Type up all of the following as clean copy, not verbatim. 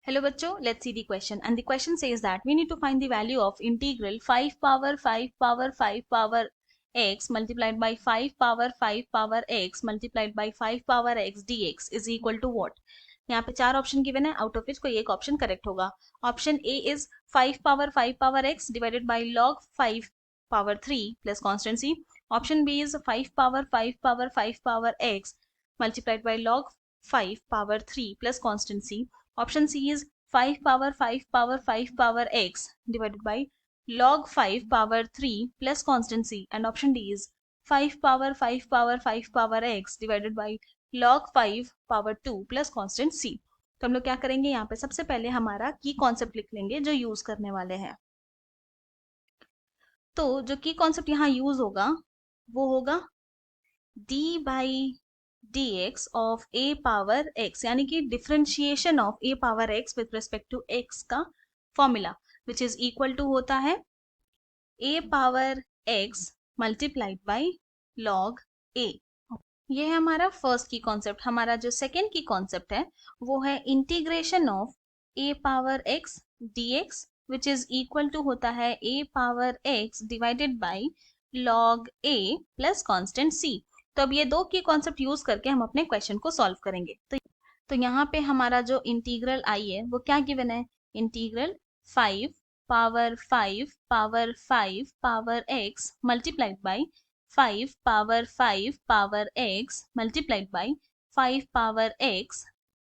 Hello bachcho, let's see the question. And the question says that we need to find the value of integral 5 power 5 power 5 power x multiplied by 5 power 5 power x multiplied by 5 power x dx is equal to what? यहाँ पे चार option given है, out of which कोई एक option correct होगा. Option A is 5 power x divided by log 5 power 3 plus constancy. Option B is 5 power 5 power x multiplied by log 5 power 3 plus constancy. Option C is 5 power 5 power x divided by log 5 power 3 plus constant c. And option D is 5 power 5 power x divided by log 5 power 2 plus constant c. तो हम लोग क्या करेंगे, यहाँ पे सबसे पहले हमारा की कॉन्सेप्ट लिख लेंगे जो यूज करने वाले हैं. तो जो की कॉन्सेप्ट यहाँ यूज होगा वो होगा d by dx of a power x, यानी कि differentiation of a power x with respect to x का formula which is equal to होता है a power x multiplied by log a. ये है हमारा फर्स्ट की कॉन्सेप्ट. हमारा जो सेकेंड की कॉन्सेप्ट है वो है integration of a power x dx which is equal to होता है a power x divided by log a plus constant c. तो अब ये दो की कॉन्सेप्ट यूज करके हम अपने क्वेश्चन को सॉल्व करेंगे. तो यहाँ पे हमारा जो इंटीग्रल आई है वो क्या गिवन है, integral 5 power 5 power x multiplied bye 5 power x multiplied bye 5 power x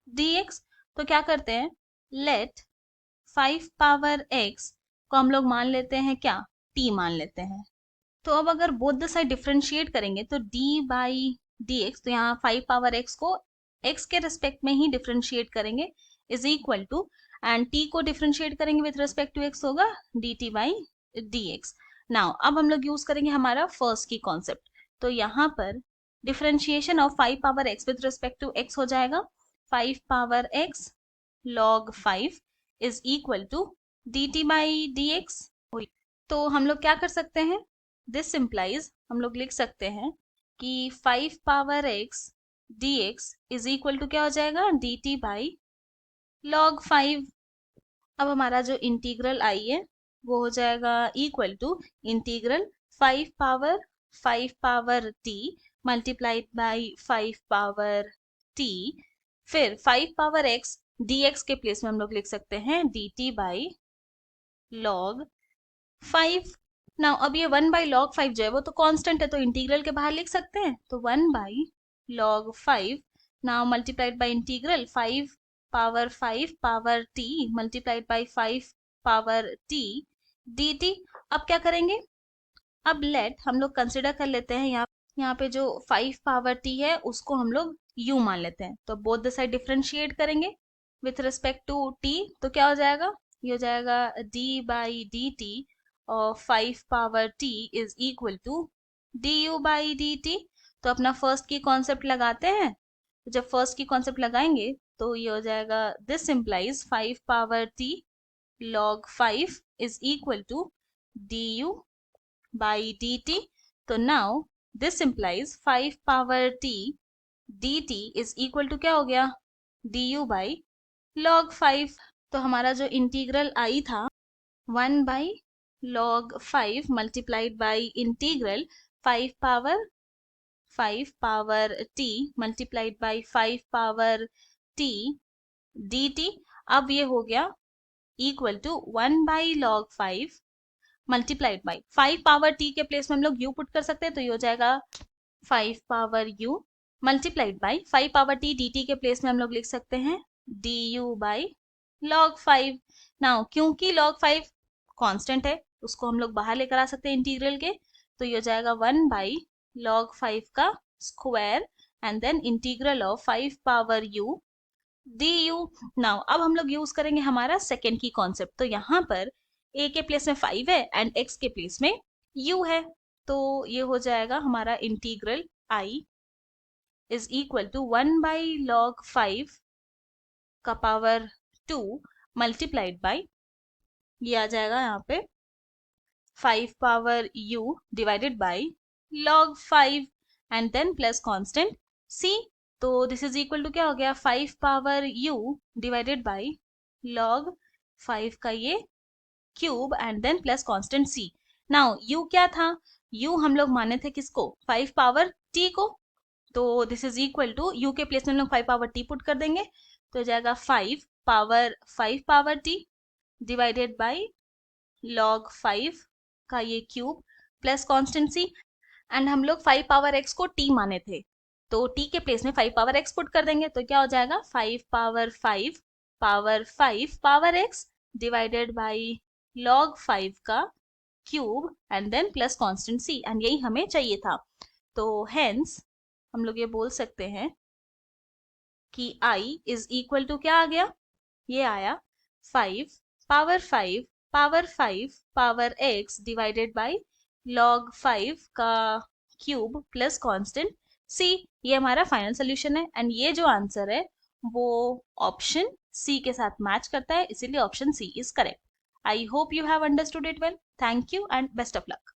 dx. तो क्या करते हैं, लेट 5 पावर x को हम लोग मान लेते हैं क्या, t मान लेते हैं. तो अब अगर बोथ द साइड डिफरेंशिएट करेंगे तो d बाई dx, तो यहाँ 5 पावर x को x के रिस्पेक्ट में ही डिफरेंशिएट करेंगे is equal to, and t को डिफरेंशिएट करेंगे विथ रिस्पेक्ट टू x होगा dt बाई dx. नाउ अब हम लोग यूज करेंगे हमारा फर्स्ट की कॉन्सेप्ट. तो यहाँ पर differentiation of 5 power x with respect to x हो जाएगा 5 power x log 5 is equal to dt by dx. तो हम लोग क्या कर सकते हैं, दिस इम्प्लाइज हम लोग लिख सकते हैं कि 5 power x dx is equal to क्या हो जाएगा, dt बाई log 5. अब हमारा जो इंटीग्रल आई है वो हो जाएगा equal to integral 5 power t multiplied by 5 power t. फिर 5 पावर x dx के प्लेस में हम लोग लिख सकते हैं dt बाई log 5. नाउ अब ये 1 बाई log 5 जो है वो तो कांस्टेंट है, तो इंटीग्रल के बाहर लिख सकते हैं, तो 1 by log 5 now multiplied by integral 5 power t multiplied by 5 power t dt. अब क्या करेंगे, अब लेट हम लोग कंसिडर कर लेते हैं यहाँ पे जो 5 पावर t है उसको हम लोग u मान लेते हैं. तो बोथ द साइड डिफरेंशिएट करेंगे विथ रिस्पेक्ट टू t, तो क्या हो जाएगा, ये हो जाएगा d बाई dt और 5 power t is equal to du by dt. तो अपना फर्स्ट की कॉन्सेप्ट लगाते हैं. जब फर्स्ट की कॉन्सेप्ट लगाएंगे तो ये हो जाएगा, this implies 5 power t log 5 is equal to du by dt. तो now this implies 5 power t dt is equal to क्या हो गया, du बाई log 5. तो हमारा जो इंटीग्रल आई था 1 by log 5 multiplied by integral 5 power t multiplied by 5 power t dt. अब ये हो गया equal to 1 by log 5 multiplied by 5 power t के प्लेस में हम लोग u पुट कर सकते हैं, तो ये हो जाएगा 5 power u multiplied by 5 power t dt के प्लेस में हम लोग लिख सकते हैं du बाई log 5. नाउ क्योंकि log 5 कांस्टेंट है उसको हम लोग बाहर लेकर आ सकते हैं इंटीग्रल के, तो ये हो जाएगा 1 बाई log 5 का square and then integral of 5 power u du. Now अब हम लोग यूज करेंगे हमारा सेकेंड की कॉन्सेप्ट. तो यहाँ पर a के प्लेस में 5 है एंड x के प्लेस में u है, तो ये हो जाएगा हमारा integral i is equal to 1 by log 5 का पावर 2 मल्टीप्लाइड बाई, ये आ जाएगा यहाँ पे 5 power u divided by log 5 and then plus constant c. तो दिस इज इक्वल टू क्या हो गया, 5 power u divided by log 5 का ये cube and then plus constant c. Now u क्या था, u हम लोग माने थे किसको, 5 पावर t को. तो this is equal to u के प्लेस में हम लोग 5 पावर t पुट कर देंगे, तो जाएगा 5 power t divided by log 5 का ये cube plus constant c. And हम लोग 5 पावर x को t माने थे, तो t के प्लेस में 5 पावर x पुट कर देंगे, तो क्या हो जाएगा 5 power x divided by log 5 का cube and then plus constant c. एंड यही हमें चाहिए था. तो हेंस हम लोग ये बोल सकते हैं कि i इज इक्वल टू क्या आ गया, ये आया 5 power x divided by log 5 का क्यूब प्लस कांस्टेंट c. ये हमारा फाइनल सोल्यूशन है एंड ये जो आंसर है वो ऑप्शन c के साथ मैच करता है, इसीलिए option c is correct. I hope you have understood it well. Thank you and best of luck.